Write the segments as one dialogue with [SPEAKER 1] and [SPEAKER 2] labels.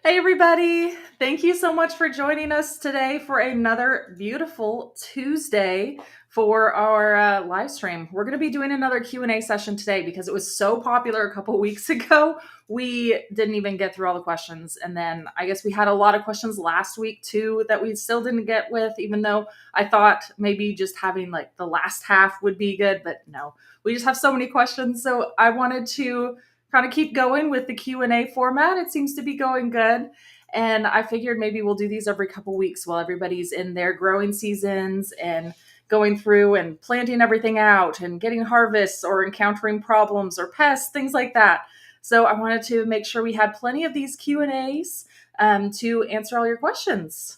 [SPEAKER 1] Hey, everybody. Thank you so much for joining us today for another beautiful Tuesday for our live stream. We're going to be doing another Q&A session today because it was so popular a couple weeks ago. We didn't even get through all the questions. And then I guess we had a lot of questions last week too that we still didn't get with, even though I thought maybe just having like the last half would be good. But no, we just have so many questions. So I wanted to kind of keep going with the Q&A format. It seems to be going good. And I figured maybe we'll do these every couple weeks while everybody's in their growing seasons and going through and planting everything out and getting harvests or encountering problems or pests, things like that. So I wanted to make sure we had plenty of these Q&As to answer all your questions.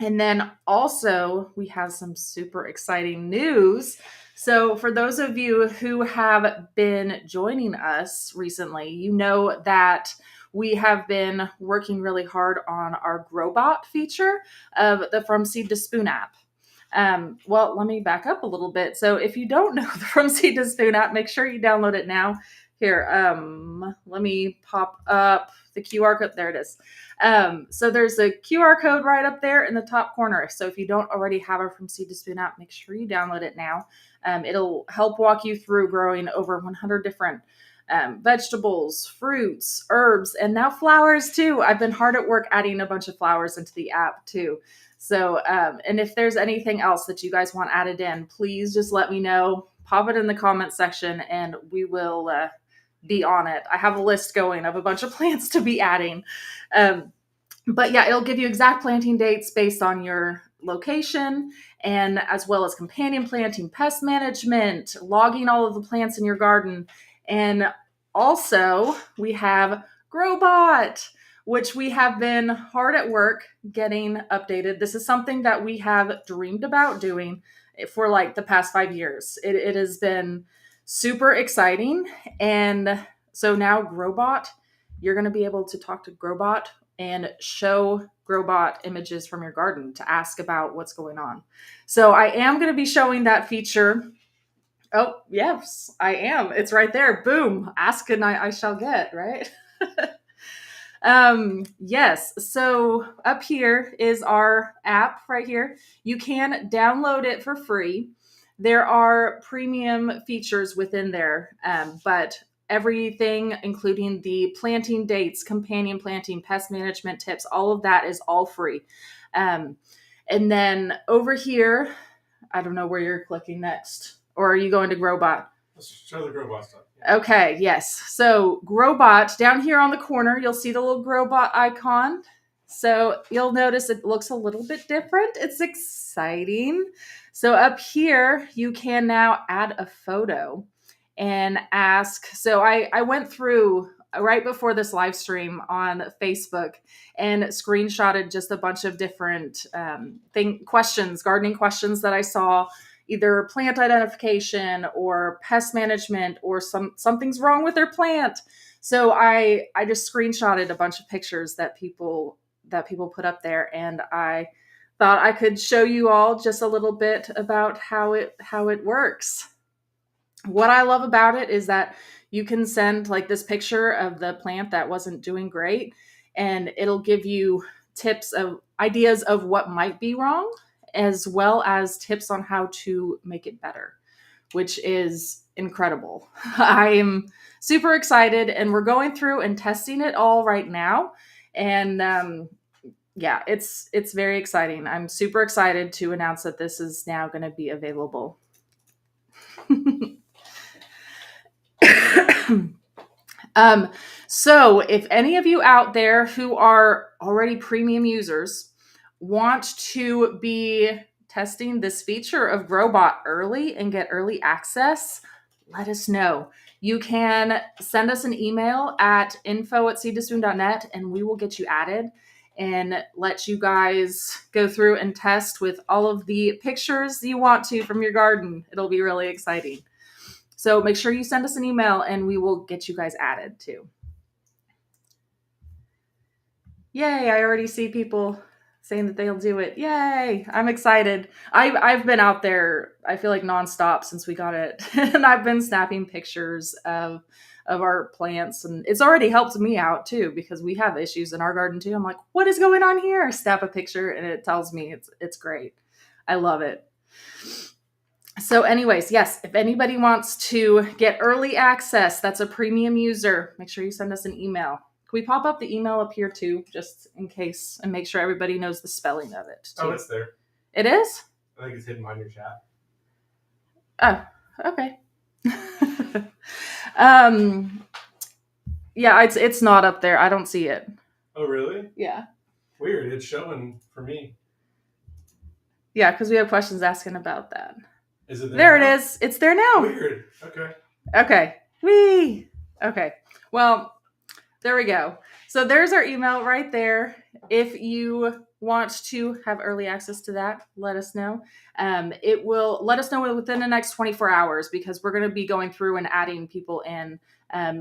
[SPEAKER 1] And then also we have some super exciting news. So for those of you who have been joining us recently, you know that we have been working really hard on our Grobot feature of the From Seed to Spoon app. Well, let me back up a little bit. So if you don't know the From Seed to Spoon app, make sure you download it now. Here, let me pop up the QR code. There it is. So there's a QR code right up there in the top corner. So if you don't already have our From Seed to Spoon app, make sure you download it now. It'll help walk you through growing over 100 different vegetables, fruits, herbs, and now flowers too. I've been hard at work adding a bunch of flowers into the app too. So, and if there's anything else that you guys want added in, please just let me know. Pop it in the comment section and we will be on it. I have a list going of a bunch of plants to be adding. But yeah, it'll give you exact planting dates based on your location, and as well as companion planting, pest management, logging all of the plants in your garden. And also we have Grobot, which we have been hard at work getting updated. This is something that we have dreamed about doing for like the past 5 years. It has been super exciting. And so now Grobot, you're going to be able to talk to Grobot and show Grobot images from your garden to ask about what's going on. So I am going to be showing that feature. Oh, yes, I am. It's right there. Boom. Ask and I shall get, right? Yes. So up here is our app right here. You can download it for free. There are premium features within there, but everything, including the planting dates, companion planting, pest management tips, all of that is all free. And then over here, I don't know where you're clicking next, or are you going to Grobot?
[SPEAKER 2] Let's show the Grobot stuff.
[SPEAKER 1] Yeah. Okay, yes. So Grobot, down here on the corner, you'll see the little Grobot icon. So you'll notice it looks a little bit different. It's exciting. So up here, you can now add a photo and ask. So I went through right before this live stream on Facebook and screenshotted just a bunch of different questions, gardening questions that I saw, either plant identification or pest management or something's wrong with their plant. So I just screenshotted a bunch of pictures that people put up there, and I thought I could show you all just a little bit about how it works. What I love about it is that you can send like this picture of the plant that wasn't doing great, and it'll give you tips of ideas of what might be wrong, as well as tips on how to make it better, which is incredible. I am super excited, and we're going through and testing it all right now. And yeah, it's very exciting. I'm super excited to announce that this is now going to be available. So if any of you out there who are already premium users want to be testing this feature of Grobot early and get early access, let us know. You can send us an email at info@seedtospoon.net and we will get you added and let you guys go through and test with all of the pictures you want to from your garden. It'll be really exciting. So make sure you send us an email and we will get you guys added too. Yay, I already see people saying that they'll do it. Yay! I'm excited. I've been out there, I feel like nonstop since we got it. And I've been snapping pictures of our plants, and it's already helped me out too because we have issues in our garden too. I'm like, what is going on here? Snap a picture and it tells me it's great. I love it. So anyways, yes, if anybody wants to get early access, that's a premium user, make sure you send us an email. Can we pop up the email up here too, just in case, and make sure everybody knows the spelling of it too?
[SPEAKER 2] Oh, it's there.
[SPEAKER 1] It is?
[SPEAKER 2] I think it's hidden behind your chat.
[SPEAKER 1] Oh, okay. Yeah, it's not up there. I don't see it.
[SPEAKER 2] Oh, really?
[SPEAKER 1] Yeah.
[SPEAKER 2] Weird. It's showing for me.
[SPEAKER 1] Yeah, because we have questions asking about that.
[SPEAKER 2] Is it there?
[SPEAKER 1] There
[SPEAKER 2] now?
[SPEAKER 1] it is. It's there now.
[SPEAKER 2] Weird. Okay.
[SPEAKER 1] Okay. Whee! Okay. Well, there we go. So there's our email right there. If you want to have early access to that, let us know. It will let us know within the next 24 hours because we're going to be going through and adding people in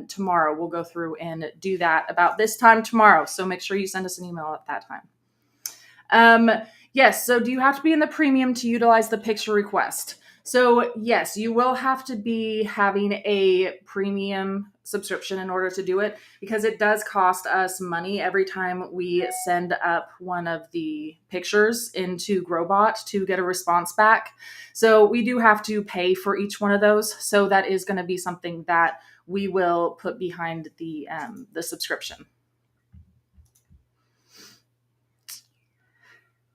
[SPEAKER 1] tomorrow. We'll go through and do that about this time tomorrow. So make sure you send us an email at that time. Yes. So do you have to be in the premium to utilize the picture request? So yes, you will have to be having a premium subscription in order to do it because it does cost us money every time we send up one of the pictures into Grobot to get a response back. So we do have to pay for each one of those. So that is going to be something that we will put behind the subscription.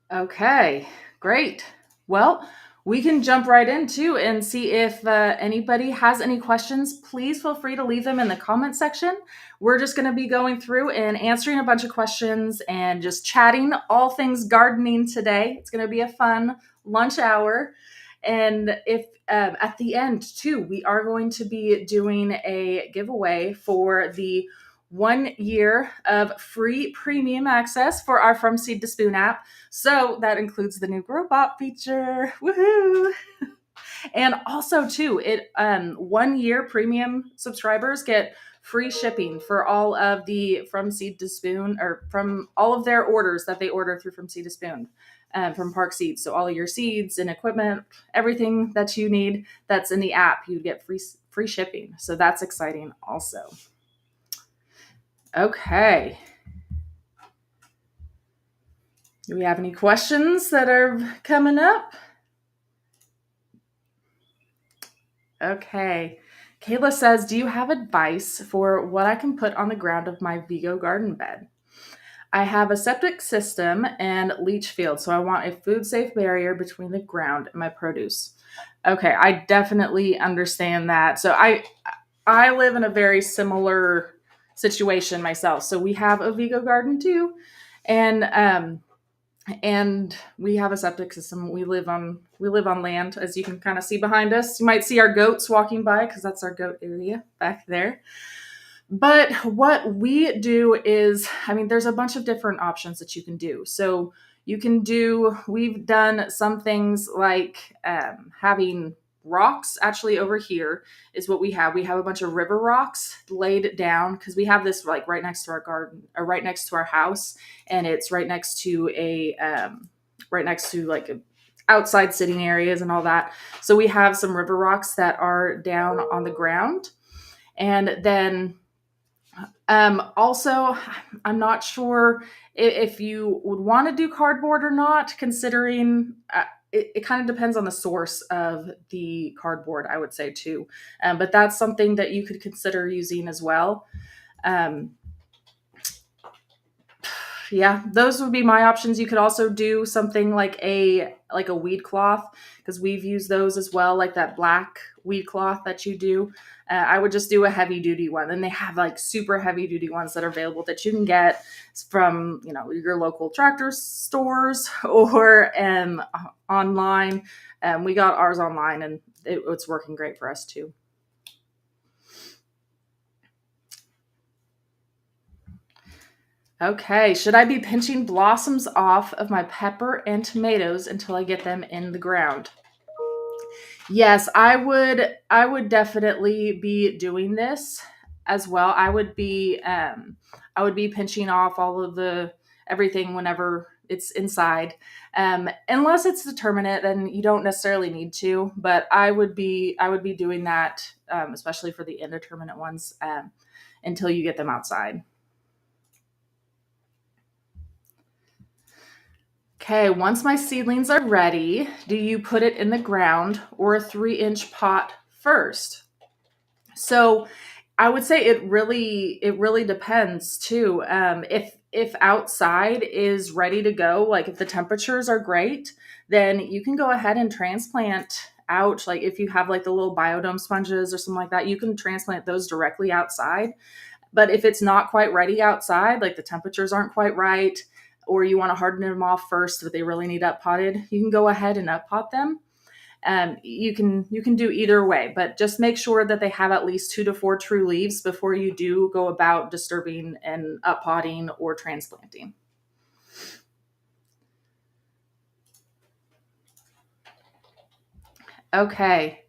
[SPEAKER 1] Okay, great. Well, we can jump right into and see if anybody has any questions. Please feel free to leave them in the comment section. We're just going to be going through and answering a bunch of questions and just chatting all things gardening today. It's going to be a fun lunch hour. And if at the end too, we are going to be doing a giveaway for the 1 year of free premium access for our From Seed to Spoon app. So that includes the new Grobot feature. Woohoo! And also too, 1 year premium subscribers get free shipping for all of the From Seed to Spoon, or from all of their orders that they order through From Seed to Spoon. From Park Seeds. So all of your seeds and equipment, everything that you need that's in the app, you get free shipping. So that's exciting also. Okay. Do we have any questions that are coming up? Okay. Kayla says, do you have advice for what I can put on the ground of my Vigo garden bed? I have a septic system and leach field, so I want a food safe barrier between the ground and my produce. Okay, I definitely understand that. So I live in a very similar situation myself. So we have a Vigo garden too, and we have a septic system. We live on land, as you can kind of see behind us. You might see our goats walking by because that's our goat area back there. But what we do is, there's a bunch of different options that you can do. So we've done some things like having rocks. Actually, over here is what we have. We have a bunch of river rocks laid down because we have this like right next to our garden, or right next to our house, and it's right next to like outside sitting areas and all that. So we have some river rocks that are down on the ground, and then also, I'm not sure if you would want to do cardboard or not, considering it kind of depends on the source of the cardboard, I would say too. But that's something that you could consider using as well. Yeah, those would be my options. You could also do something like a weed cloth, because we've used those as well, like that black weed cloth that you do. I would just do a heavy duty one, and they have like super heavy duty ones that are available that you can get from your local tractor stores or online. We got ours online, and it's working great for us too. Okay, should I be pinching blossoms off of my pepper and tomatoes until I get them in the ground? Yes, I would definitely be doing this as well. I would be pinching off all of everything whenever it's inside. Unless it's determinate, then you don't necessarily need to. But I would be doing that, especially for the indeterminate ones, until you get them outside. Okay, once my seedlings are ready, do you put it in the ground or a 3-inch pot first? So I would say it really depends too. If outside is ready to go, like if the temperatures are great, then you can go ahead and transplant out. Like if you have like the little biodome sponges or something like that, you can transplant those directly outside. But if it's not quite ready outside, like the temperatures aren't quite right, or you want to harden them off first, but they really need up potted, you can go ahead and up pot them. You can do either way, but just make sure that they have at least 2 to 4 true leaves before you do go about disturbing and up potting or transplanting. Okay.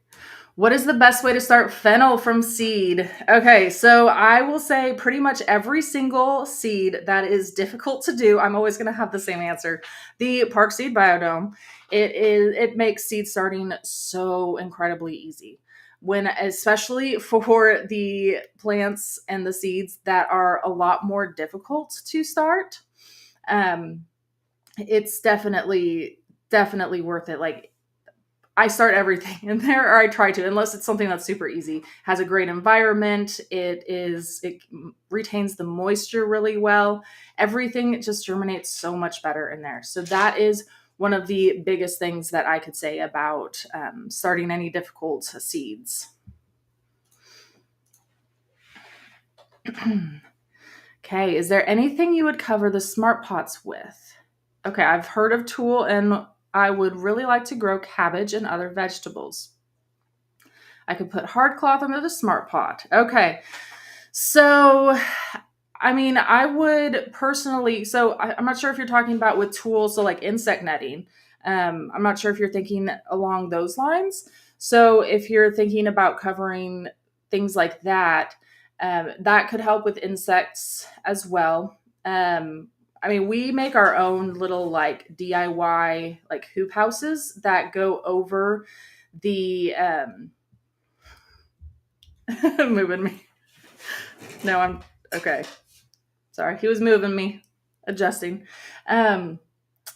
[SPEAKER 1] What is the best way to start fennel from seed? Okay, so I will say pretty much every single seed that is difficult to do, I'm always going to have the same answer. The Park Seed Biodome, it makes seed starting so incredibly easy. When especially for the plants and the seeds that are a lot more difficult to start, um, it's definitely worth it. Like I start everything in there, or I try to, unless it's something that's super easy. Has a great environment. It retains the moisture really well. Everything just germinates so much better in there. So that is one of the biggest things that I could say about starting any difficult seeds. Okay, is there anything you would cover the smart pots with? Okay, I've heard of tulle, and I would really like to grow cabbage and other vegetables. I could put hard cloth under the smart pot. Okay. So, I mean, I would personally, so I'm not sure if you're talking about with tools, so like insect netting. I'm not sure if you're thinking along those lines. So, if you're thinking about covering things like that, that could help with insects as well. I mean, we make our own little like DIY like hoop houses that go over the moving me. No, I'm okay. Sorry, he was moving me, adjusting. Um,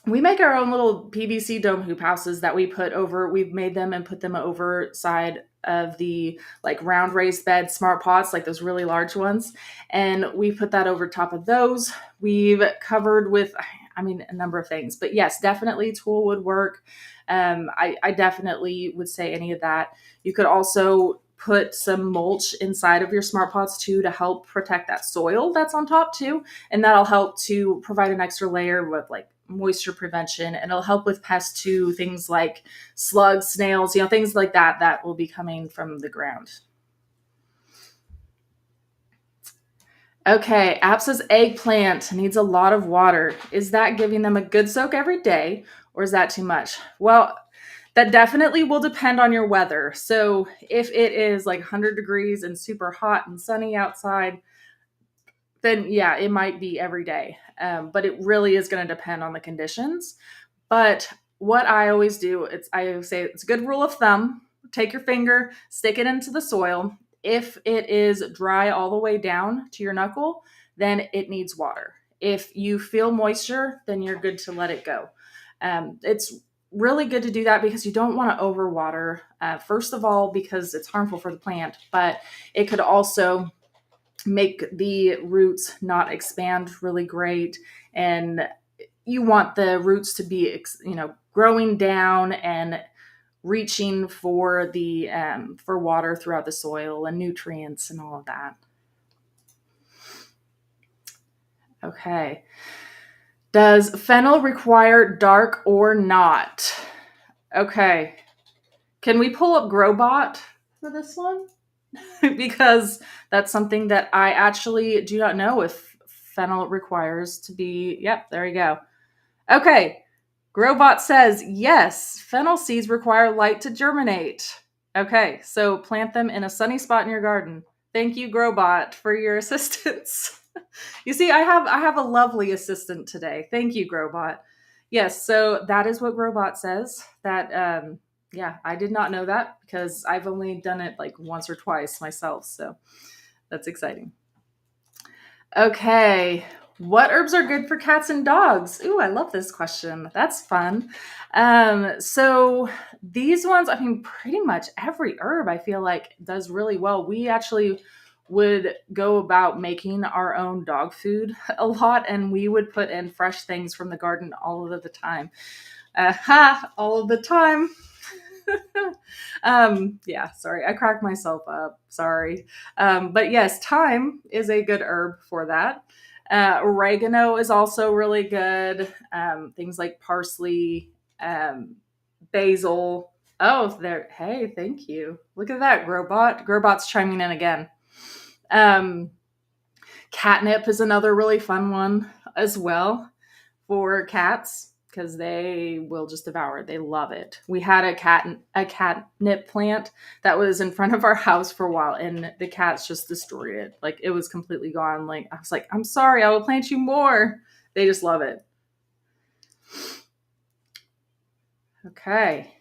[SPEAKER 1] we make our own little PVC dome hoop houses that we put over. We've made them and put them over side of the like round raised bed smart pots, like those really large ones, and we put that over top of those. We've covered with, I mean, a number of things, but yes, definitely tulle would work. I definitely would say any of that. You could also put some mulch inside of your smart pots too to help protect that soil that's on top too, and that'll help to provide an extra layer with like moisture prevention, and it'll help with pests too, things like slugs, snails, things like that that will be coming from the ground. Okay, App says eggplant needs a lot of water. Is that giving them a good soak every day, or is that too much? Well, that definitely will depend on your weather. So if it is like 100 degrees and super hot and sunny outside, then yeah, it might be every day. But it really is going to depend on the conditions. But what I always do, I say it's a good rule of thumb. Take your finger, stick it into the soil. If it is dry all the way down to your knuckle, then it needs water. If you feel moisture, then you're good to let it go. It's really good to do that because you don't want to overwater. First of all, because it's harmful for the plant, but it could also make the roots not expand really great. And you want the roots to be, growing down and reaching for the for water throughout the soil and nutrients and all of that. Okay. Does fennel require dark or not? Okay. Can we pull up Grobot for this one? Because that's something that I actually do not know if fennel requires to be. Yep, there you go. Okay. Grobot says, yes, fennel seeds require light to germinate. Okay, so plant them in a sunny spot in your garden. Thank you, Grobot, for your assistance. You see, I have a lovely assistant today. Thank you, Grobot. Yes, so that is what Grobot says. That yeah, I did not know that because I've only done it like once or twice myself. So that's exciting. Okay. What herbs are good for cats and dogs? Ooh, I love this question. That's fun. So these ones, I mean, pretty much every herb I feel like does really well. We actually would go about making our own dog food a lot, and we would put in fresh things from the garden all of the time. All of the time. Yeah, sorry, I cracked myself up. Sorry. But yes, thyme is a good herb for that. Oregano is also really good. Things like parsley, um, basil. Oh, there. Hey, thank you. Look at that, Grobot. Grobot's chiming in again. Um, Catnip is another really fun one as well for cats because they will just devour it. They love it. We had a catnip plant that was in front of our house for a while, and the cats just destroyed it. Like it was completely gone. Like I was like, I'm sorry, I will plant you more. They just love it. Okay.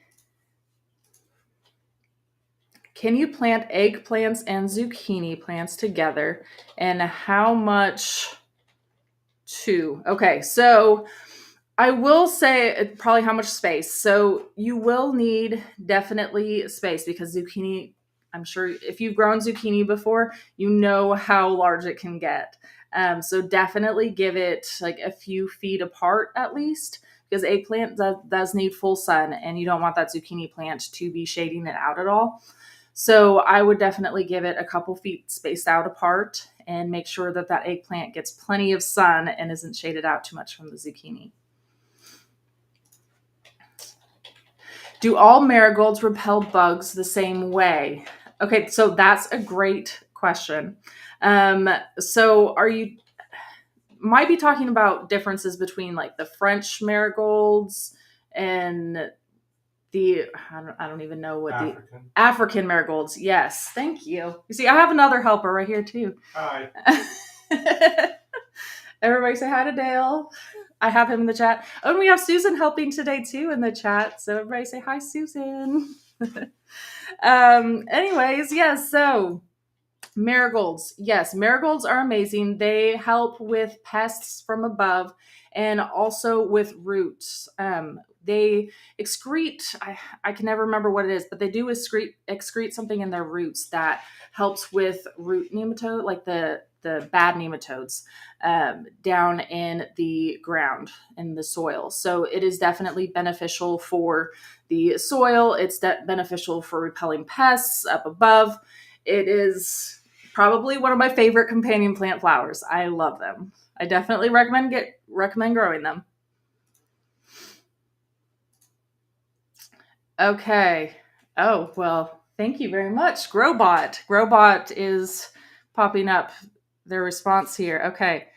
[SPEAKER 1] Can you plant eggplants and zucchini plants together? And how much to? Okay, so I will say probably how much space. So you will need definitely space because zucchini, I'm sure if you've grown zucchini before, you know how large it can get. So definitely give it like a few feet apart at least because eggplant does need full sun and you don't want that zucchini plant to be shading it out at all. So I would definitely give it a couple feet spaced out apart and make sure that that eggplant gets plenty of sun and isn't shaded out too much from the zucchini. Do all marigolds repel bugs the same way? Okay, so that's a great question. So are you might be talking about differences between like the French marigolds and the I don't even know what
[SPEAKER 2] African.
[SPEAKER 1] the African marigolds. Yes, thank you. You see, I have another helper right here too.
[SPEAKER 2] Hi.
[SPEAKER 1] Everybody say hi to Dale. I have him in the chat. Oh, and we have Susan helping today too in the chat. So everybody say hi, Susan. Anyways, yes, so marigolds. Yes, marigolds are amazing. They help with pests from above and also with roots. They excrete, I can never remember what it is, but they do excrete something in their roots that helps with root nematode, like the bad nematodes down in the ground, in the soil. So it is definitely beneficial for the soil. It's beneficial for repelling pests up above. It is probably one of my favorite companion plant flowers. I love them. I definitely recommend growing them. Okay. Oh, well, thank you very much. Grobot. Grobot is popping up their response here. Okay.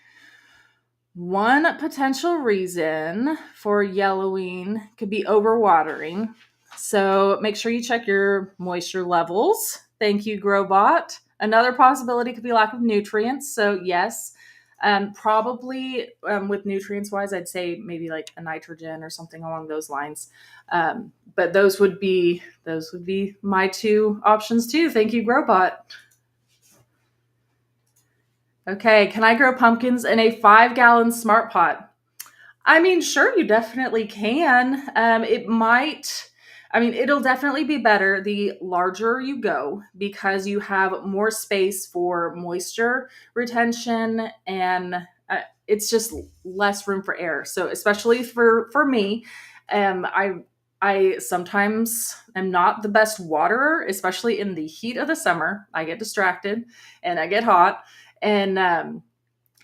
[SPEAKER 1] One potential reason for yellowing could be overwatering. So make sure you check your moisture levels. Thank you, Grobot. Another possibility could be lack of nutrients. So yes, probably with nutrients wise, I'd say maybe like a nitrogen or something along those lines. But those would be my two options too. Thank you, Grobot. Okay, can I grow pumpkins in a 5-gallon smart pot? I mean, sure, you definitely can. It'll definitely be better the larger you go because you have more space for moisture retention and it's just less room for air. So, especially for me, I sometimes am not the best waterer, especially in the heat of the summer. I get distracted and I get hot. And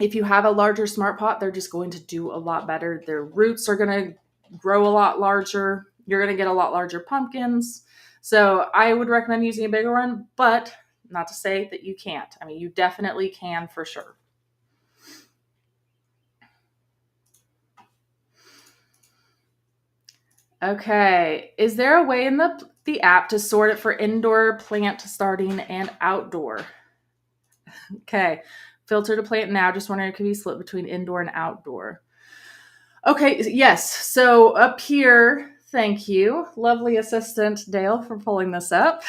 [SPEAKER 1] if you have a larger smart pot, they're just going to do a lot better. Their roots are going to grow a lot larger. You're going to get a lot larger pumpkins. So I would recommend using a bigger one, but not to say that you can't. I mean, you definitely can for sure. Okay. Is there a way in the app to sort it for indoor plant starting and outdoor? Okay. Filter to plant now. Just wondering if it could be split between indoor and outdoor. Okay, yes. So up here, thank you, lovely assistant Dale, for pulling this up.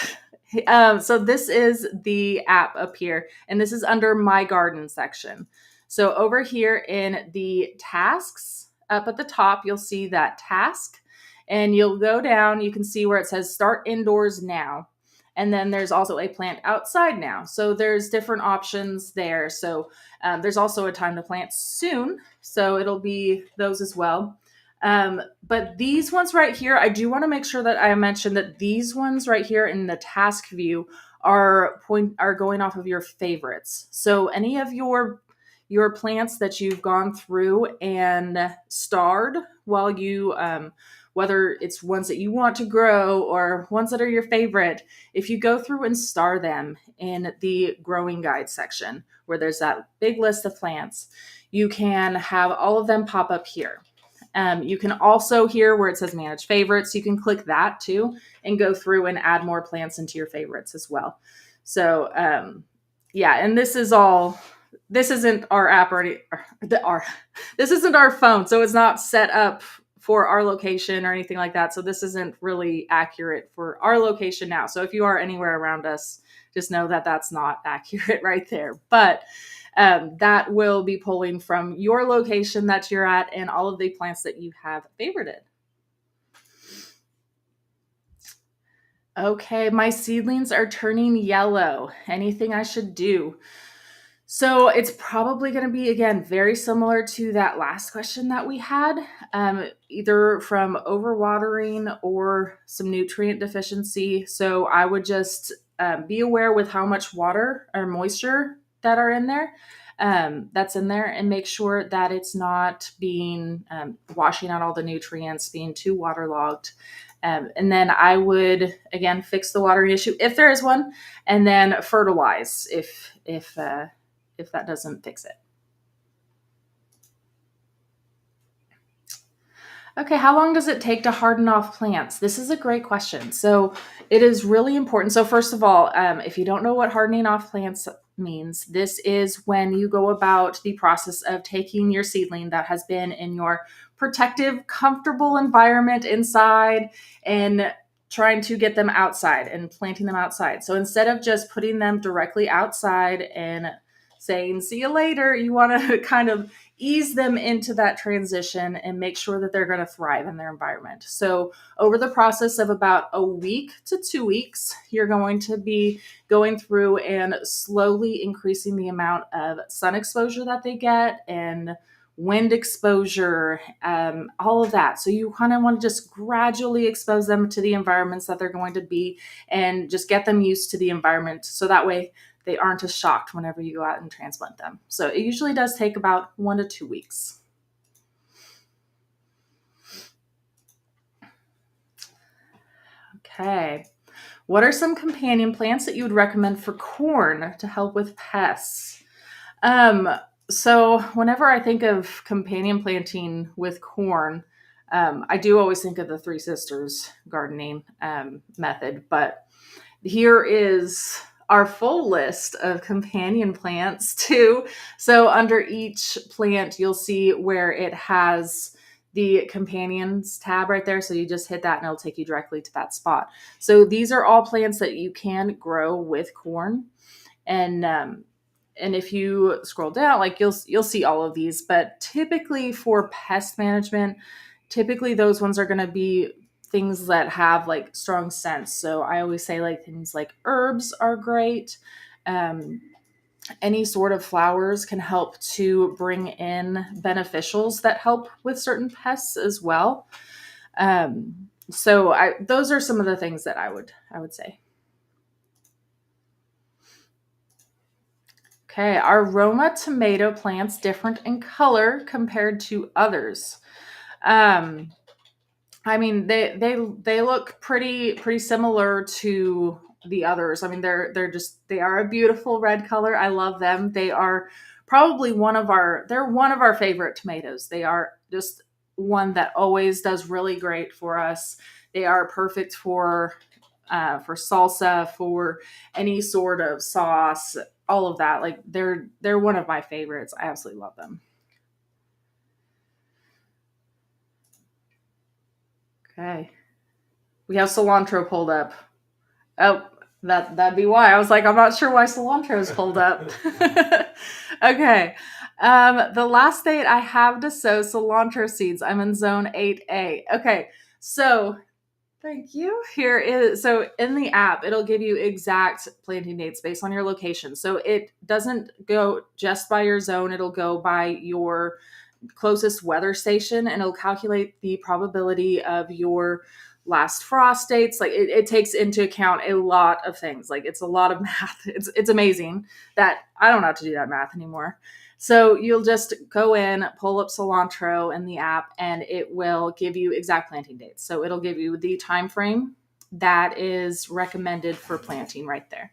[SPEAKER 1] So this is the app up here, and this is under My Garden section. So over here in the tasks, up at the top, you'll see that task, and you'll go down. You can see where it says Start Indoors Now. And then there's also a plant outside now. So there's different options there. So there's also a time to plant soon. So it'll be those as well. But these ones right here, I do want to make sure that I mention that these ones right here in the task view are going off of your favorites. So any of your plants that you've gone through and starred while you whether it's ones that you want to grow or ones that are your favorite, if you go through and star them in the growing guide section where there's that big list of plants, you can have all of them pop up here. You can also, here where it says manage favorites, you can click that too and go through and add more plants into your favorites as well. So yeah, and this isn't our app this isn't our phone, so it's not set up for our location or anything like that. So this isn't really accurate for our location now. So if you are anywhere around us, just know that that's not accurate right there. But that will be pulling from your location that you're at and all of the plants that you have favorited. Okay, my seedlings are turning yellow. Anything I should do? So it's probably going to be, again, very similar to that last question that we had, either from overwatering or some nutrient deficiency. So I would just be aware with how much water or moisture that are in there, that's in there, and make sure that it's not being washing out all the nutrients, being too waterlogged. And then I would, again, fix the watering issue if there is one, and then fertilize if that doesn't fix it. Okay, how long does it take to harden off plants? This is a great question. So it is really important. So first of all, if you don't know what hardening off plants means, this is when you go about the process of taking your seedling that has been in your protective, comfortable environment inside and trying to get them outside and planting them outside. So instead of just putting them directly outside and saying, see you later, you want to kind of ease them into that transition and make sure that they're going to thrive in their environment. So over the process of about a week to 2 weeks, you're going to be going through and slowly increasing the amount of sun exposure that they get and wind exposure, all of that. So you kind of want to just gradually expose them to the environments that they're going to be and just get them used to the environment. So that way they aren't as shocked whenever you go out and transplant them. So it usually does take about 1 to 2 weeks. Okay. What are some companion plants that you would recommend for corn to help with pests? So whenever I think of companion planting with corn, I do always think of the Three Sisters gardening method, but here is our full list of companion plants too. So under each plant, you'll see where it has the companions tab right there. So you just hit that and it'll take you directly to that spot. So these are all plants that you can grow with corn. And if you scroll down, like you'll see all of these, but typically for pest management, typically those ones are going to be things that have like strong scents. So I always say like things like herbs are great. Any sort of flowers can help to bring in beneficials that help with certain pests as well. So those are some of the things that I would say. Okay, are Roma tomato plants different in color compared to others? I mean, they look pretty similar to the others. I mean, they are a beautiful red color. I love them. They are probably one of our favorite tomatoes. They are just one that always does really great for us. They are perfect for salsa, for any sort of sauce, all of that. Like they're one of my favorites. I absolutely love them. Okay. We have cilantro pulled up. Oh, that'd be why. I was like, I'm not sure why cilantro is pulled up. Okay. The last state I have to sow cilantro seeds. I'm in zone 8A. Okay. So thank you. Here is so in the app, it'll give you exact planting dates based on your location. So it doesn't go just by your zone, it'll go by your closest weather station, and it'll calculate the probability of your last frost dates. Like it takes into account a lot of things. Like it's a lot of math. It's amazing that I don't have to do that math anymore. So you'll just go in, pull up cilantro in the app, and it will give you exact planting dates. So it'll give you the time frame that is recommended for planting right there.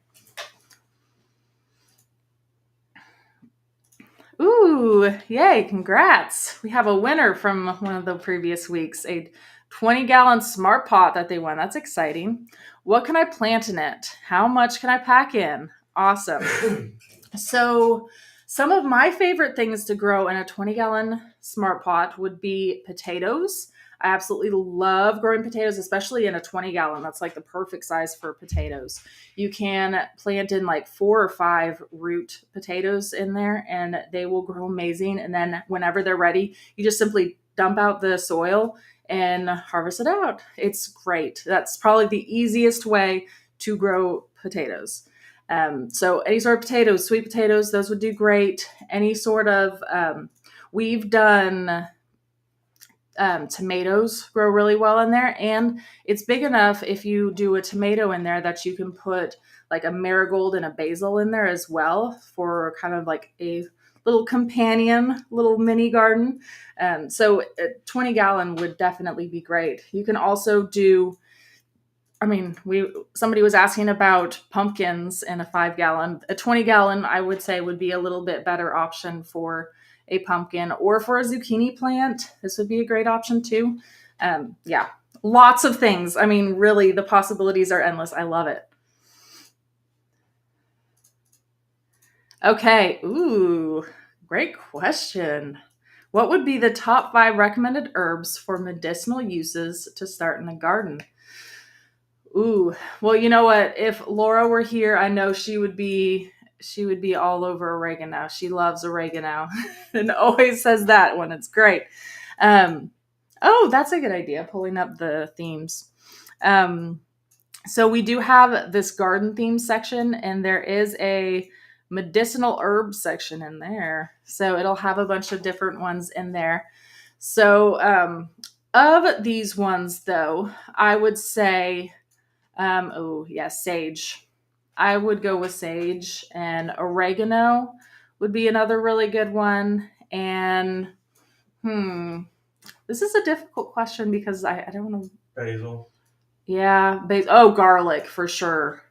[SPEAKER 1] Ooh, yay, congrats. We have a winner from one of the previous weeks, a 20-gallon smart pot that they won. That's exciting. What can I plant in it? How much can I pack in? Awesome. So some of my favorite things to grow in a 20-gallon smart pot would be potatoes. I absolutely love growing potatoes, especially in a 20-gallon. That's like the perfect size for potatoes. You can plant in like 4 or 5 root potatoes in there, and they will grow amazing. And then whenever they're ready, you just simply dump out the soil and harvest it out. It's great. That's probably the easiest way to grow potatoes. So any sort of potatoes, sweet potatoes, those would do great. Any sort of, we've done tomatoes grow really well in there, and it's big enough if you do a tomato in there that you can put like a marigold and a basil in there as well for kind of like a little companion, little mini garden. So a 20-gallon would definitely be great. You can also do, somebody was asking about pumpkins in a 5-gallon. A 20-gallon, I would say, would be a little bit better option for a pumpkin, or for a zucchini plant. This would be a great option too. Yeah, lots of things. I mean, really, the possibilities are endless. I love it. Okay. Ooh, great question. What would be the top 5 recommended herbs for medicinal uses to start in the garden? Ooh, well, you know what? If Laura were here, I know she would be all over oregano. She loves oregano and always says that when it's great. Um, oh, that's a good idea, pulling up the themes. Um, so we do have this garden theme section, and there is a medicinal herb section in there. So it'll have a bunch of different ones in there. So of these ones, though, I would say, sage. I would go with sage, and oregano would be another really good one. And this is a difficult question because I don't know.
[SPEAKER 2] Basil.
[SPEAKER 1] Yeah, oh, garlic for sure.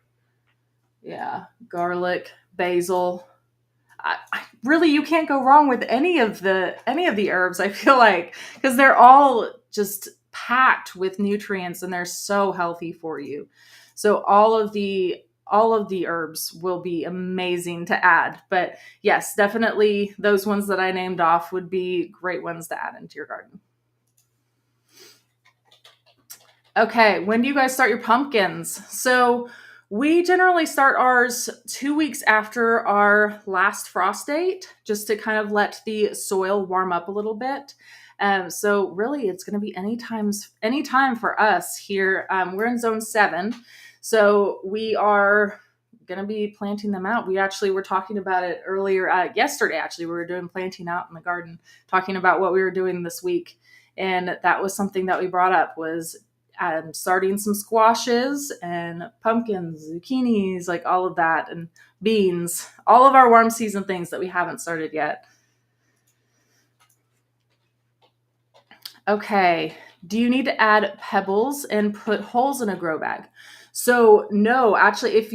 [SPEAKER 1] Yeah, garlic, basil. Really, you can't go wrong with any of the herbs. I feel like, because they're all just packed with nutrients and they're so healthy for you. So all of the herbs will be amazing to add. But yes, definitely those ones that I named off would be great ones to add into your garden. Okay, when do you guys start your pumpkins? So we generally start ours 2 weeks after our last frost date, just to kind of let the soil warm up a little bit. So really, it's going to be anytime for us here. We're in zone 7, so we are going to be planting them out. We actually were talking about it earlier yesterday. Actually, we were doing planting out in the garden, talking about what we were doing this week, and that was something that we brought up was starting some squashes and pumpkins, zucchinis, like all of that, and beans, all of our warm season things that we haven't started yet. Okay, do you need to add pebbles and put holes in a grow bag? So no, actually, if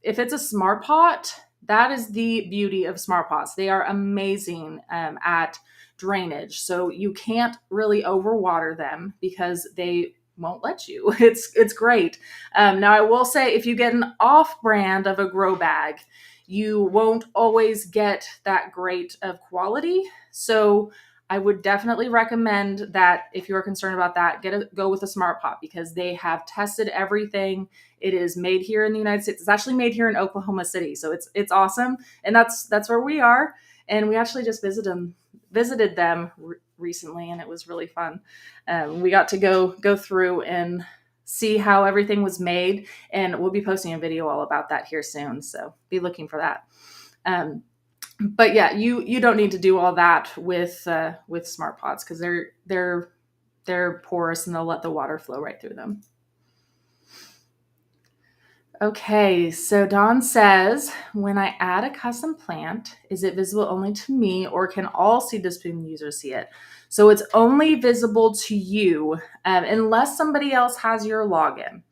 [SPEAKER 1] it's a smart pot, that is the beauty of smart pots. They are amazing at drainage. So you can't really overwater them because they won't let you. It's great. Now I will say, if you get an off brand of a grow bag, you won't always get that great of quality. So I would definitely recommend that if you're concerned about that, go with a smart pot because they have tested everything. It is made here in the United States. It's actually made here in Oklahoma City, so it's awesome, and that's where we are. And we actually just visited them recently, and it was really fun. We got to go through and see how everything was made, and we'll be posting a video all about that here soon. So be looking for that. But yeah, you don't need to do all that with smart pots because they're porous and they'll let the water flow right through them. Okay, so Dawn says, when I add a custom plant, is it visible only to me or can all Seed to Spoon users see it? So it's only visible to you unless somebody else has your login.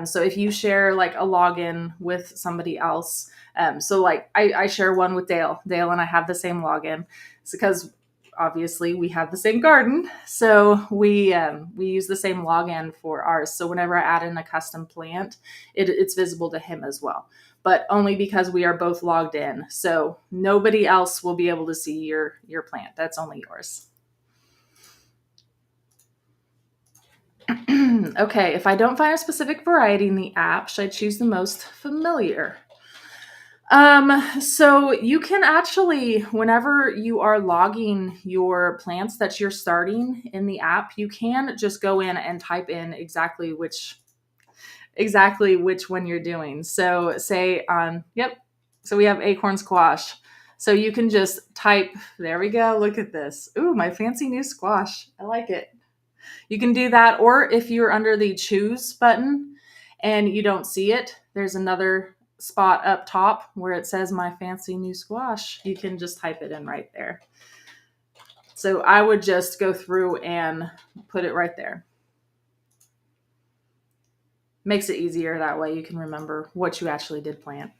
[SPEAKER 1] So if you share like a login with somebody else, so like I share one with Dale and I have the same login. It's because obviously we have the same garden. So we use the same login for ours. So whenever I add in a custom plant, it's visible to him as well, but only because we are both logged in. So nobody else will be able to see your plant. That's only yours. Okay, if I don't find a specific variety in the app, should I choose the most familiar? So you can actually, whenever you are logging your plants that you're starting in the app, you can just go in and type in exactly which one you're doing. So say so we have acorn squash. So you can just type, there we go, look at this. Ooh, my fancy new squash. I like it. You can do that, or if you're under the choose button and you don't see it, there's another spot up top where it says my fancy new squash. You can just type it in right there. So I would just go through and put it right there. Makes it easier that way. You can remember what you actually did plant.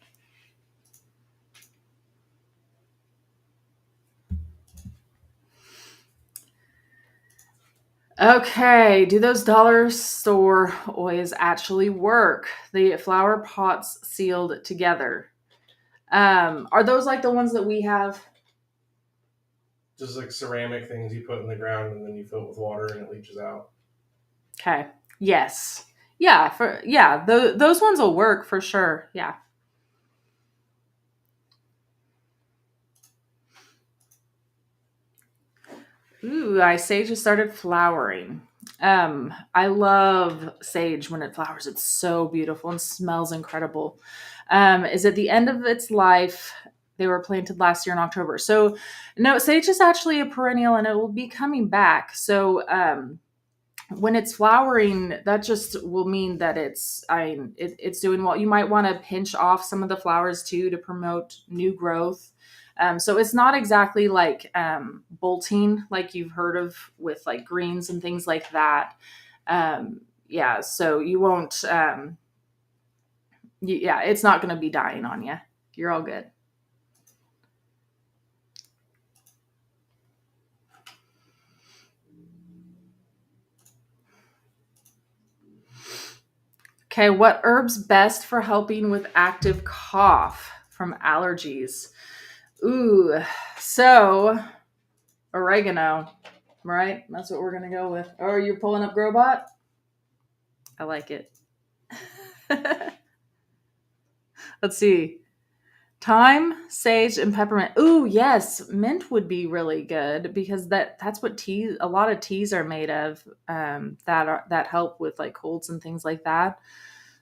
[SPEAKER 1] Okay, do those dollar store oils actually work? The flower pots sealed together. Are those like the ones that we have?
[SPEAKER 2] Just like ceramic things you put in the ground and then you fill it with water and it leaches out.
[SPEAKER 1] Okay. Yes. Yeah. Those ones will work for sure. Yeah. Ooh, sage has started flowering. I love sage when it flowers. It's so beautiful and smells incredible. Is at the end of its life. They were planted last year in October. So no, sage is actually a perennial and it will be coming back. So when it's flowering, that just will mean that it's doing well. You might want to pinch off some of the flowers too to promote new growth. So it's not exactly like bolting like you've heard of with like greens and things like that. Yeah, so you won't. It's not going to be dying on you. You're all good. Okay, what herbs best for helping with active cough from allergies? Ooh, so oregano, right? That's what we're gonna go with. Oh, you're pulling up Grobot? I like it. Let's see. Thyme, sage, and peppermint. Ooh, yes, mint would be really good because that's what a lot of teas are made of. That help with like colds and things like that.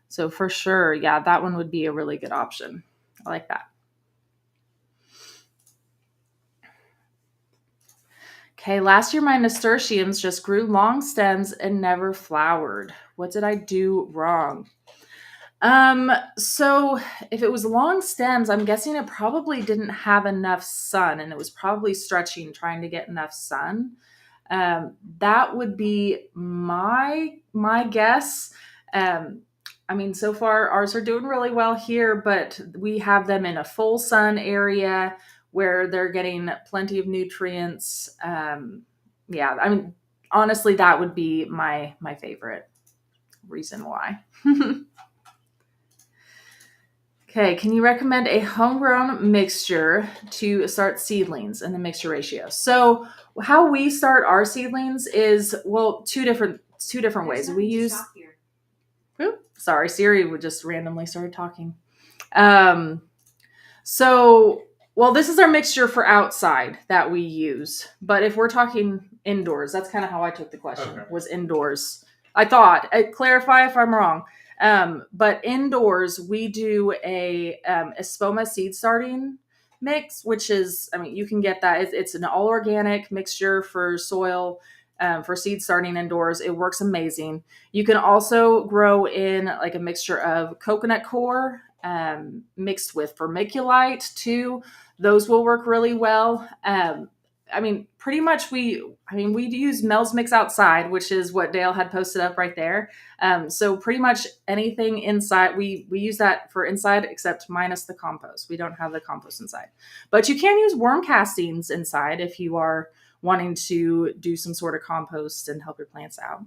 [SPEAKER 1] So for sure, yeah, that one would be a really good option. I like that. Okay, last year my nasturtiums just grew long stems and never flowered. What did I do wrong? So if it was long stems, I'm guessing it probably didn't have enough sun and it was probably stretching, trying to get enough sun. That would be my guess. I mean, so far ours are doing really well here, but we have them in a full sun area where they're getting plenty of nutrients. Yeah, I mean, honestly, that would be my favorite reason why. Okay, can you recommend a homegrown mixture to start seedlings and the mixture ratio? So how we start our seedlings is, well, two different ways. We use. Oops, sorry, Siri would just randomly started talking. Um, so, well, this is our mixture for outside that we use. But if we're talking indoors, that's kind of how I took the question.
[SPEAKER 2] Okay.
[SPEAKER 1] Was indoors. I thought. Clarify if I'm wrong. But indoors, we do a espoma seed starting mix, which is, I mean, you can get that. It's an all organic mixture for soil. For seed starting indoors, it works amazing. You can also grow in like a mixture of coconut coir mixed with vermiculite too. Those will work really well. I mean, pretty much we use Mel's Mix Outside, which is what Dale had posted up right there. So pretty much anything inside, we use that for inside, except minus the compost. We don't have the compost inside, but you can use worm castings inside if you are wanting to do some sort of compost and help your plants out.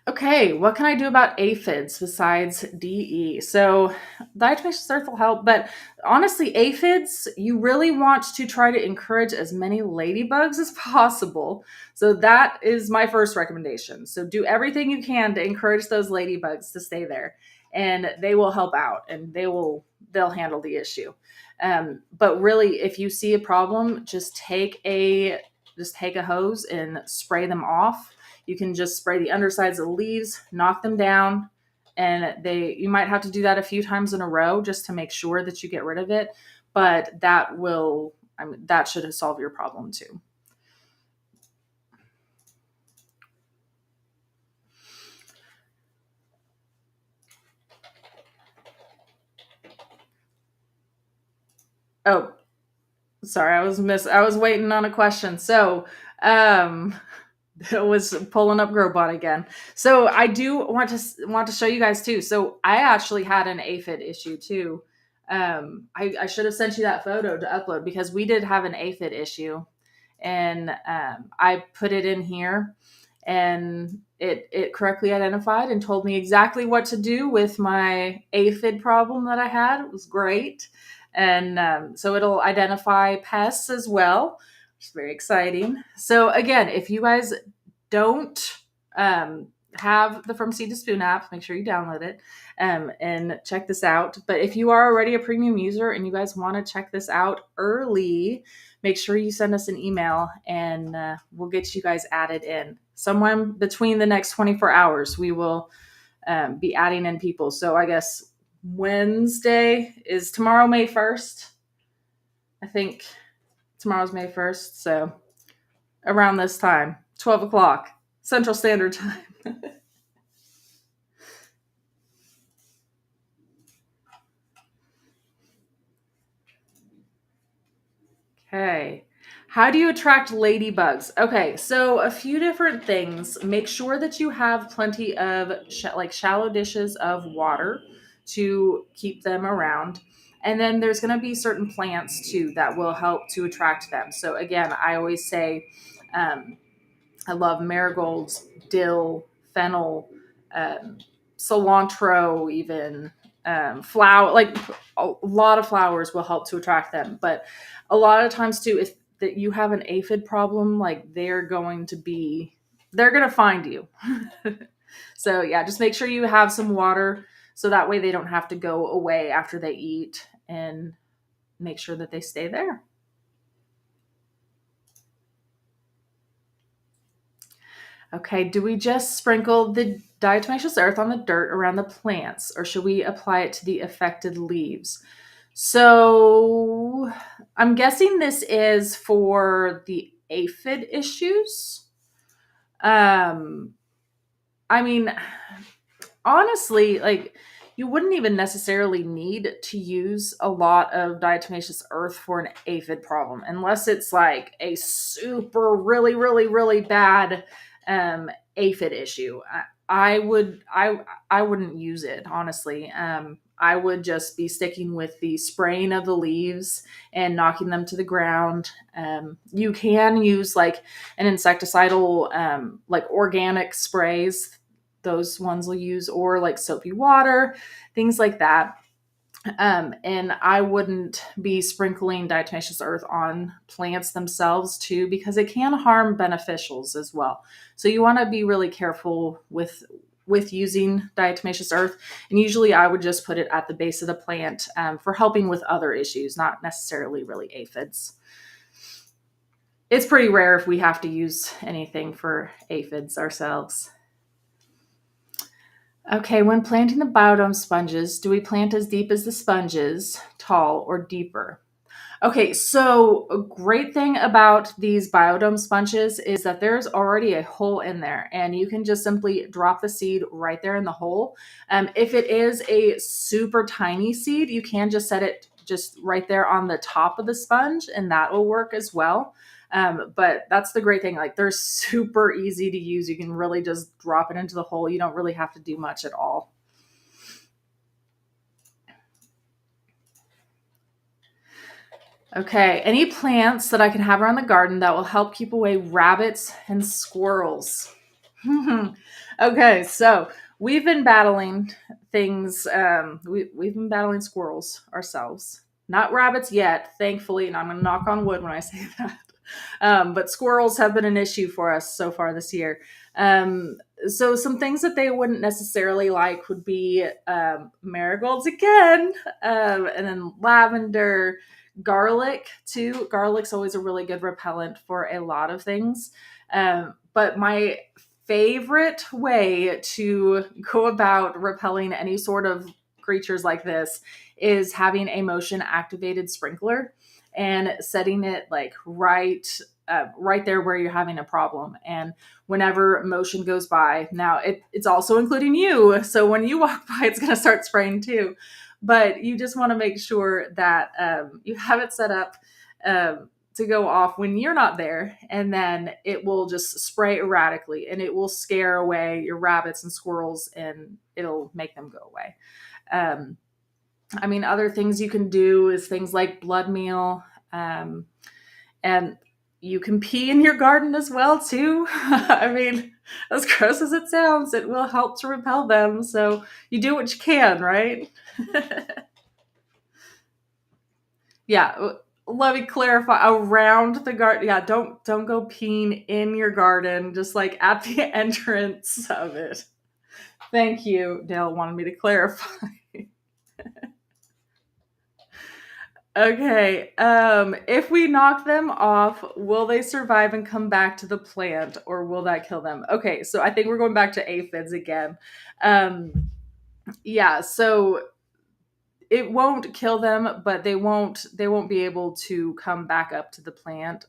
[SPEAKER 1] Okay, what can I do about aphids besides DE? So, diatomaceous earth will help, but honestly, aphids, you really want to try to encourage as many ladybugs as possible. So, that is my first recommendation. So, do everything you can to encourage those ladybugs to stay there, and they will help out, and they'll handle the issue. But really, if you see a problem, just take a hose and spray them off. You can just spray the undersides of the leaves, knock them down, and you might have to do that a few times in a row just to make sure that you get rid of it. But that should solve your problem too. Oh, sorry, I was waiting on a question. So, it was pulling up Grobot again. So I do want to show you guys too. So I actually had an aphid issue too. I should have sent you that photo to upload because we did have an aphid issue, and I put it in here, and it correctly identified and told me exactly what to do with my aphid problem that I had. It was great, and so it'll identify pests as well, which is very exciting. So again, if you guys don't have the From Seed to Spoon app, make sure you download it and check this out. But if you are already a premium user and you guys want to check this out early, make sure you send us an email and we'll get you guys added in. Somewhere between the next 24 hours, we will be adding in people. So I guess Wednesday is tomorrow, May 1st. I think tomorrow's May 1st. So around this time, 12 o'clock Central Standard Time. Okay. How do you attract ladybugs? Okay, so a few different things. Make sure that you have plenty of shallow dishes of water to keep them around. And then there's going to be certain plants too that will help to attract them. So again, I always say I love marigolds, dill, fennel, cilantro, even flower. Like a lot of flowers will help to attract them. But a lot of times too, if that you have an aphid problem, like they're going to find you. So yeah, just make sure you have some water so that way they don't have to go away after they eat, and make sure that they stay there. Okay, do we just sprinkle the diatomaceous earth on the dirt around the plants, or should we apply it to the affected leaves? So I'm guessing this is for the aphid issues. I mean, honestly, like you wouldn't even necessarily need to use a lot of diatomaceous earth for an aphid problem unless it's like a super really really really bad aphid issue. I wouldn't use it, honestly. I would just be sticking with the spraying of the leaves and knocking them to the ground. You can use like an insecticidal like organic sprays. Those ones will use, or like soapy water, things like that. And I wouldn't be sprinkling diatomaceous earth on plants themselves too, because it can harm beneficials as well. So you want to be really careful with using diatomaceous earth. And usually I would just put it at the base of the plant for helping with other issues, not necessarily really aphids. It's pretty rare if we have to use anything for aphids ourselves. Okay, when planting the biodome sponges, do we plant as deep as the sponges, tall, or deeper? Okay, so a great thing about these biodome sponges is that there's already a hole in there, and you can just simply drop the seed right there in the hole. If it is a super tiny seed, you can just set it just right there on the top of the sponge, and that will work as well. But that's the great thing. Like they're super easy to use. You can really just drop it into the hole. You don't really have to do much at all. Okay, any plants that I can have around the garden that will help keep away rabbits and squirrels? Okay, so we've been battling things. We've been battling squirrels ourselves. Not rabbits yet, thankfully, and I'm going to knock on wood when I say that. But squirrels have been an issue for us so far this year. Um, so some things that they wouldn't necessarily like would be marigolds again, and then lavender, garlic too. Garlic's always a really good repellent for a lot of things. But my favorite way to go about repelling any sort of creatures like this is having a motion activated sprinkler and setting it like right there where you're having a problem. And whenever motion goes by, now it's also including you. So when you walk by, it's going to start spraying too. But you just want to make sure that you have it set up to go off when you're not there, and then it will just spray erratically, and it will scare away your rabbits and squirrels, and it'll make them go away. Um, I mean, other things you can do is things like blood meal, and you can pee in your garden as well too. I mean, as gross as it sounds, it will help to repel them. So you do what you can, right? Yeah, let me clarify. Around the garden, yeah, don't go peeing in your garden, just like at the entrance of it. Thank you. Dale wanted me to clarify. Okay. If we knock them off, will they survive and come back to the plant, or will that kill them? Okay, so I think we're going back to aphids again. Yeah, so it won't kill them, but they won't be able to come back up to the plant.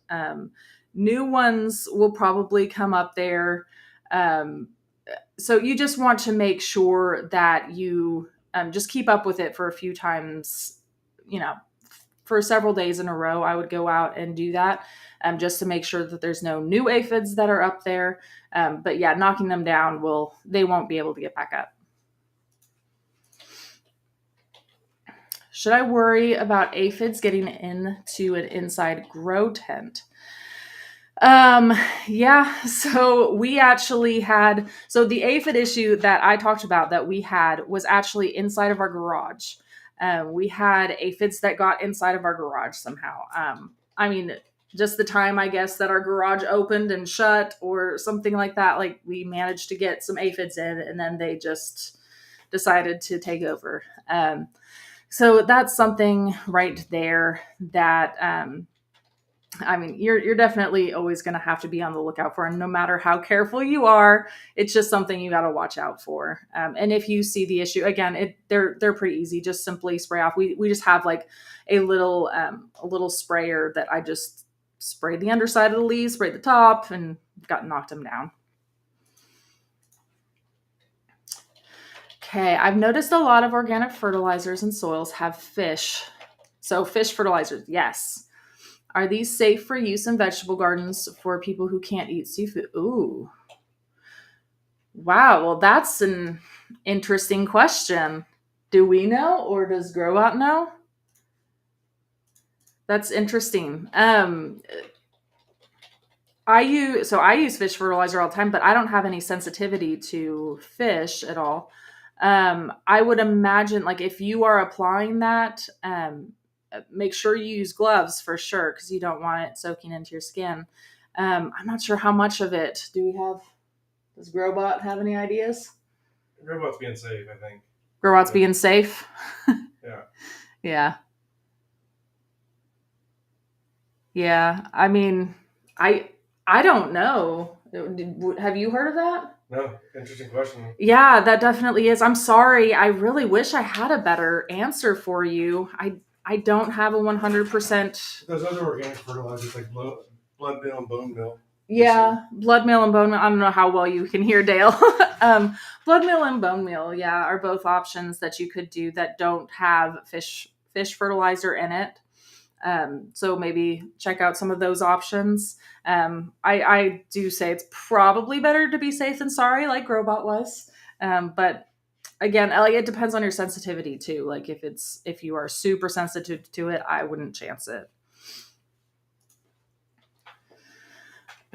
[SPEAKER 1] New ones will probably come up there. Um, so you just want to make sure that you just keep up with it for a few times, you know, for several days in a row. I would go out and do that just to make sure that there's no new aphids that are up there. But yeah, knocking them down they won't be able to get back up. Should I worry about aphids getting into an inside grow tent? Yeah, so we actually so the aphid issue that I talked about that we had was actually inside of our garage. We had aphids that got inside of our garage somehow. I mean, just the time, I guess, that our garage opened and shut or something like that, like we managed to get some aphids in, and then they just decided to take over. So that's something right there that I mean, you're definitely always going to have to be on the lookout for, and no matter how careful you are, it's just something you got to watch out for. And if you see the issue again, they're pretty easy. Just simply spray off. We just have like a little sprayer that I just sprayed the underside of the leaves, sprayed the top, and knocked them down. Okay, I've noticed a lot of organic fertilizers and soils have fish. So fish fertilizers, yes. Are these safe for use in vegetable gardens for people who can't eat seafood? Ooh. Wow, well, that's an interesting question. Do we know, or does Grobot know? That's interesting. I use fish fertilizer all the time, but I don't have any sensitivity to fish at all. I would imagine, like, if you are applying that, make sure you use gloves for sure, because you don't want it soaking into your skin. I'm not sure how much of it. Does Grobot have any ideas?
[SPEAKER 2] Grobot's being safe, I think.
[SPEAKER 1] Grobot's being safe.
[SPEAKER 2] Yeah.
[SPEAKER 1] Yeah. Yeah. I mean, I don't know. Have you heard of that?
[SPEAKER 2] No, interesting question.
[SPEAKER 1] Yeah, that definitely is. I'm sorry. I really wish I had a better answer for you. I don't have a 100%.
[SPEAKER 2] Those other organic fertilizers like blood meal and bone meal.
[SPEAKER 1] Yeah, blood meal and bone meal. I don't know how well you can hear, Dale. Blood meal and bone meal, yeah, are both options that you could do that don't have fish fertilizer in it. So maybe check out some of those options. I do say it's probably better to be safe than sorry, like Grobot was. But again, like, it depends on your sensitivity too. Like, if you are super sensitive to it, I wouldn't chance it.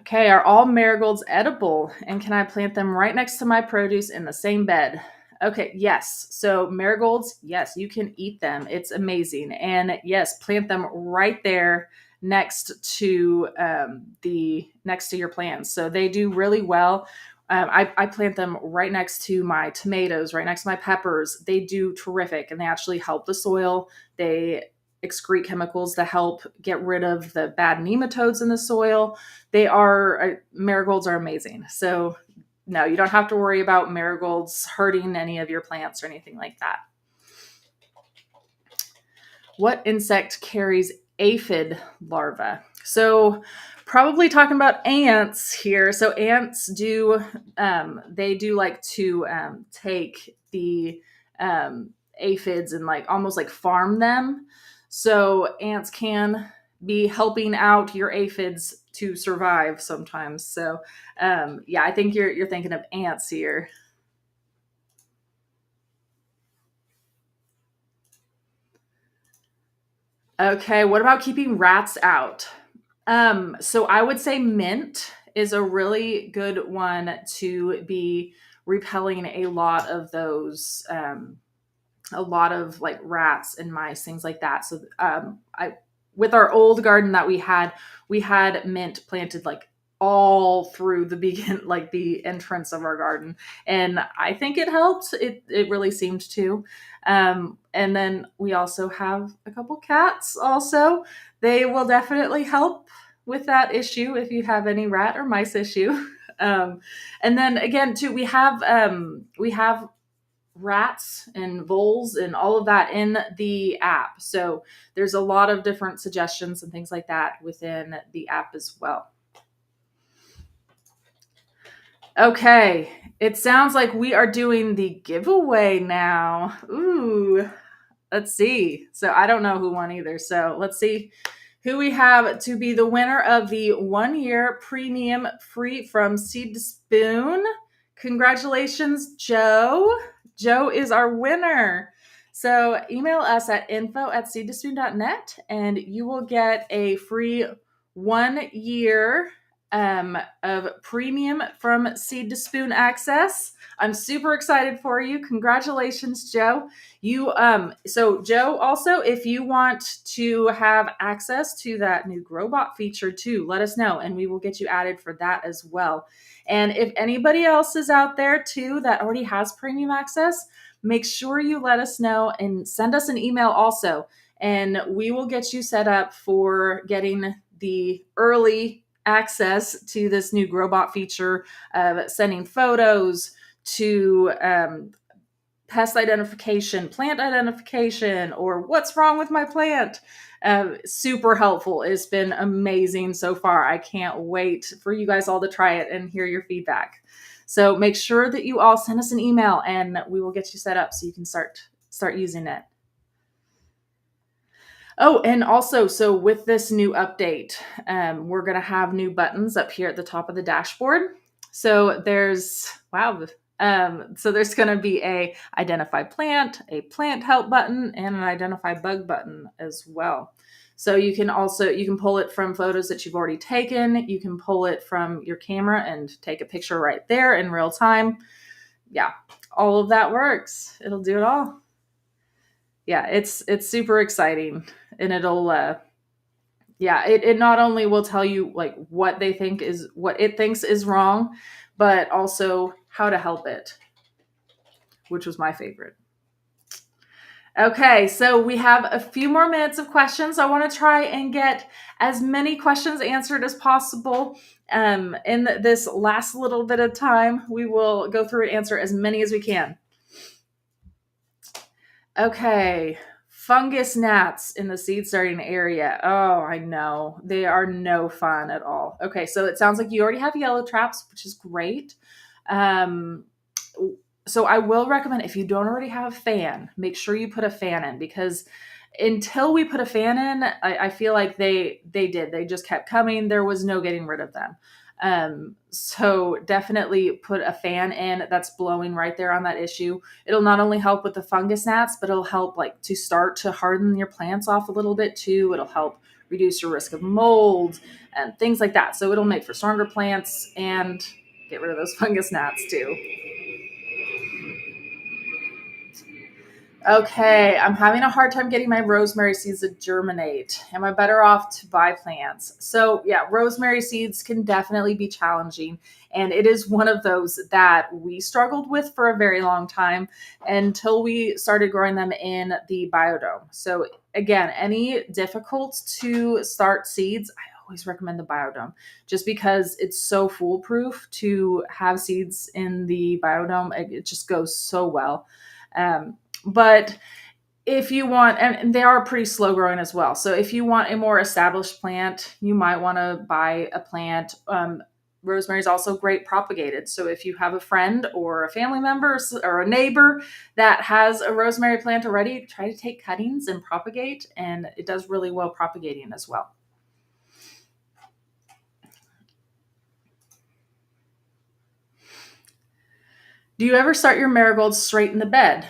[SPEAKER 1] Okay, are all marigolds edible? And can I plant them right next to my produce in the same bed? Okay, yes. So marigolds, yes, you can eat them. It's amazing. And yes, plant them right there next to your plants. So they do really well. I plant them right next to my tomatoes, right next to my peppers. They do terrific, and they actually help the soil. They excrete chemicals to help get rid of the bad nematodes in the soil. Marigolds are amazing. So no, you don't have to worry about marigolds hurting any of your plants or anything like that. What insect carries aphid larvae? So probably talking about ants here. So ants they do like to take the aphids and like almost like farm them. So ants can be helping out your aphids to survive sometimes. So yeah, I think you're thinking of ants here. Okay, what about keeping rats out? So I would say mint is a really good one to be repelling a lot of those, a lot of like rats and mice, things like that. So I with our old garden that we had mint planted like all through the begin like the entrance of our garden, and I think it helped. It really seemed to. And then we also have a couple cats. Also, they will definitely help with that issue if you have any rat or mice issue. And then again, too, we have rats and voles and all of that in the app. So there's a lot of different suggestions and things like that within the app as well. Okay, it sounds like we are doing the giveaway now. Ooh, let's see. So I don't know who won either. So let's see who we have to be the winner of the 1-year premium free from seed to spoon. Congratulations, Joe. Joe is our winner. So email us at info@seedtospoon.net and you will get a free 1 year of premium from seed to spoon access. I'm super excited for you. Congratulations, Joe. So Joe, also, if you want to have access to that new Grobot feature too, let us know and we will get you added for that as well. And if anybody else is out there too that already has premium access, make sure you let us know and send us an email also. And we will get you set up for getting the early access to this new Grobot feature of sending photos to pest identification, plant identification, or what's wrong with my plant. Super helpful. It's been amazing so far. I can't wait for you guys all to try it and hear your feedback. So make sure that you all send us an email and we will get you set up so you can start using it. Oh, and also, so with this new update, we're going to have new buttons up here at the top of the dashboard. So there's going to be a identify plant, a plant help button, and an identify bug button as well. So you can pull it from photos that you've already taken. You can pull it from your camera and take a picture right there in real time. Yeah, all of that works. It'll do it all. Yeah, it's super exciting, and it'll yeah, it not only will tell you like what it thinks is wrong, but also how to help it, which was my favorite. Okay, so we have a few more minutes of questions. I want to try and get as many questions answered as possible. In this last little bit of time, we will go through and answer as many as we can. Okay, fungus gnats in the seed starting area. Oh, I know. They are no fun at all. Okay, so it sounds like you already have yellow traps, which is great. Um, so I will recommend, if you don't already have a fan, make sure you put a fan in, because until we put a fan in, I feel like they just kept coming. There was no getting rid of them. So definitely put a fan in that's blowing right there on that issue. It'll not only help with the fungus gnats, but it'll help like to start to harden your plants off a little bit too. It'll help reduce your risk of mold and things like that. So it'll make for stronger plants and get rid of those fungus gnats too. Okay, I'm having a hard time getting my rosemary seeds to germinate. Am I better off to buy plants? So, yeah, rosemary seeds can definitely be challenging. And it is one of those that we struggled with for a very long time until we started growing them in the biodome. So, again, any difficult to start seeds, I always recommend the biodome just because it's so foolproof to have seeds in the biodome. It just goes so well. But if you want, and they are pretty slow growing as well. So if you want a more established plant, you might want to buy a plant. Rosemary is also great propagated. So if you have a friend or a family member or a neighbor that has a rosemary plant already, try to take cuttings and propagate. And it does really well propagating as well. Do you ever start your marigolds straight in the bed?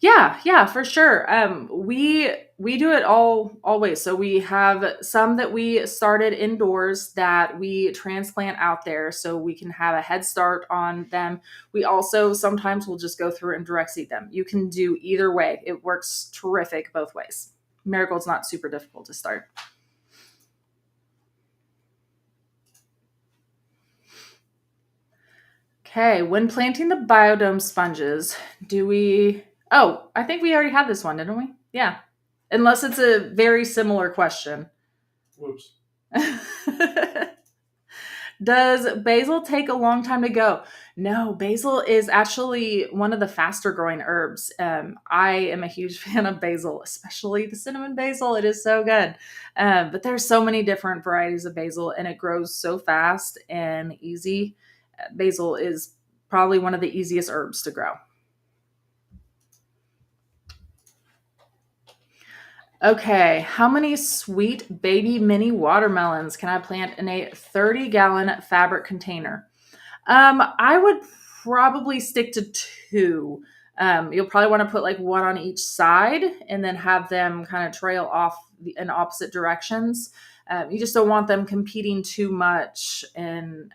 [SPEAKER 1] Yeah, for sure. We do it all always. So we have some that we started indoors that we transplant out there so we can have a head start on them. We also sometimes will just go through and direct seed them. You can do either way. It works terrific both ways. Marigold's not super difficult to start. Okay, when planting the biodome sponges, do we... Oh, I think we already had this one, didn't we? Yeah. Unless it's a very similar question.
[SPEAKER 2] Whoops.
[SPEAKER 1] Does basil take a long time to go? No, basil is actually one of the faster growing herbs. I am a huge fan of basil, especially the cinnamon basil. It is so good. But there's so many different varieties of basil, and it grows so fast and easy. Basil is probably one of the easiest herbs to grow. Okay, how many sweet baby mini watermelons can I plant in a 30-gallon fabric container? I would probably stick to two. You'll probably want to put like one on each side and then have them kind of trail off in opposite directions. You just don't want them competing too much and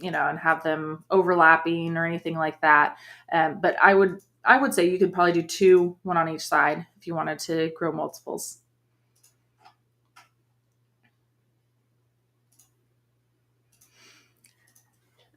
[SPEAKER 1] and have them overlapping or anything like that. But I would say you could probably do two, one on each side if you wanted to grow multiples.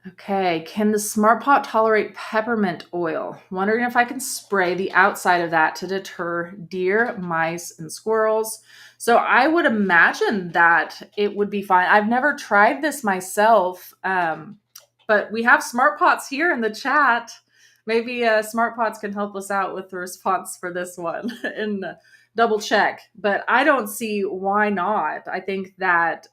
[SPEAKER 1] Okay, can the Smart Pot tolerate peppermint oil? Wondering if I can spray the outside of that to deter deer, mice, and squirrels. So I would imagine that it would be fine. I've never tried this myself, but we have Smart Pots here in the chat. Maybe Smart Pots can help us out with the response for this one and double check. But I don't see why not. I think that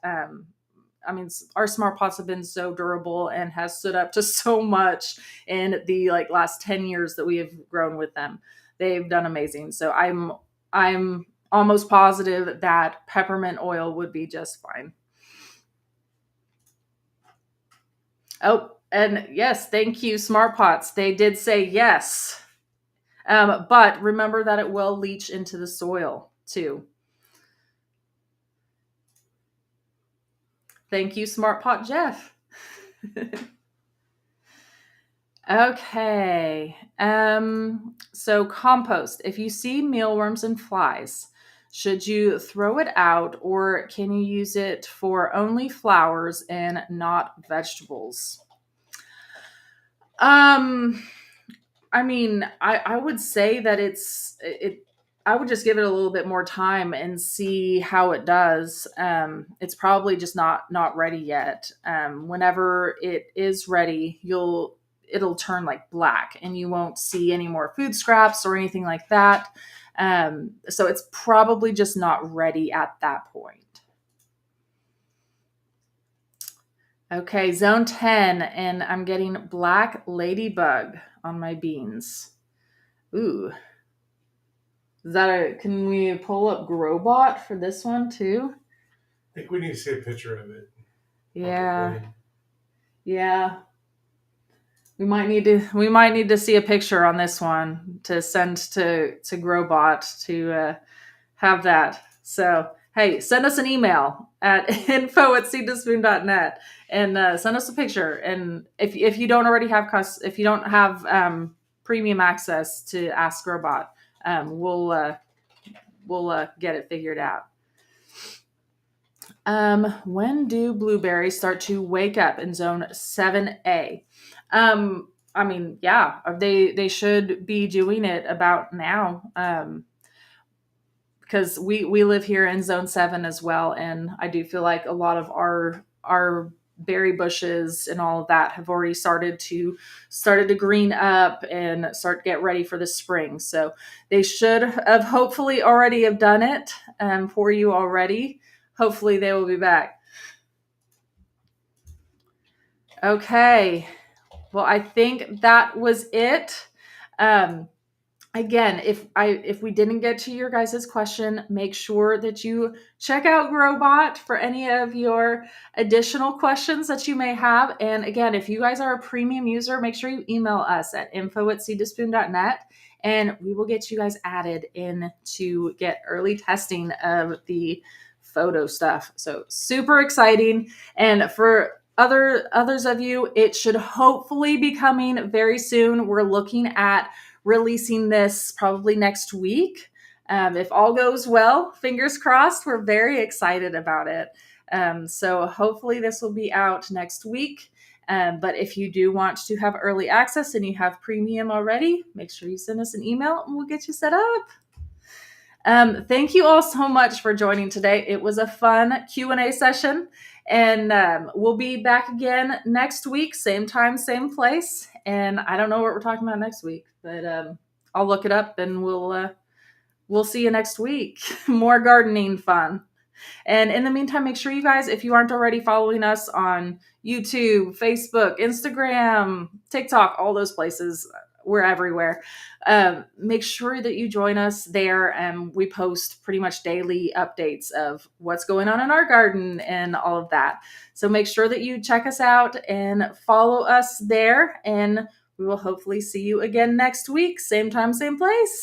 [SPEAKER 1] our Smart Pots have been so durable and has stood up to so much in the last 10 years that we have grown with them. They've done amazing. So I'm almost positive that peppermint oil would be just fine. Oh, and yes, thank you, Smart Pots. They did say yes. But remember that it will leach into the soil too. Thank you, Smart Pot Jeff. Okay. So compost. If you see mealworms and flies, should you throw it out or can you use it for only flowers and not vegetables? Um, I mean, I would say that I would just give it a little bit more time and see how it does. It's probably just not ready yet. Whenever it is ready, it'll turn like black and you won't see any more food scraps or anything like that. So it's probably just not ready at that point. Okay, zone 10, and I'm getting black ladybug on my beans. Ooh, is that can we pull up Grobot for this one too?
[SPEAKER 2] I think we need to see a picture of it.
[SPEAKER 1] Yeah,
[SPEAKER 2] Probably.
[SPEAKER 1] yeah. We might need to see a picture on this one to send to Grobot to have that. So hey, send us an email at info@seedtospoon.net and send us a picture. And if you don't already have if you don't have premium access to Ask Grobot, we'll get it figured out. When do blueberries start to wake up in zone 7A? I mean, yeah, they should be doing it about now. Because we live here in zone 7 as well, and I do feel like a lot of our berry bushes and all of that have already started to green up and start to get ready for the spring. So they should have hopefully already have done it for you already. Hopefully they will be back. Okay. Well, I think that was it. Um, Again, if we didn't get to your guys' question, make sure that you check out Grobot for any of your additional questions that you may have. And again, if you guys are a premium user, make sure you email us at info@seedtospoon.net and we will get you guys added in to get early testing of the photo stuff. So super exciting. And for others of you, it should hopefully be coming very soon. We're looking at releasing this probably next week. If all goes well, fingers crossed, we're very excited about it. So hopefully this will be out next week. But if you do want to have early access and you have premium already, make sure you send us an email and we'll get you set up. Thank you all so much for joining today. It was a fun Q&A session, and we'll be back again next week, same time, same place. And I don't know what we're talking about next week, but I'll look it up and we'll see you next week. More gardening fun. And in the meantime, make sure you guys, if you aren't already following us on YouTube, Facebook, Instagram, TikTok, all those places, we're everywhere. Make sure that you join us there. And we post pretty much daily updates of what's going on in our garden and all of that. So make sure that you check us out and follow us there. And we will hopefully see you again next week. Same time, same place.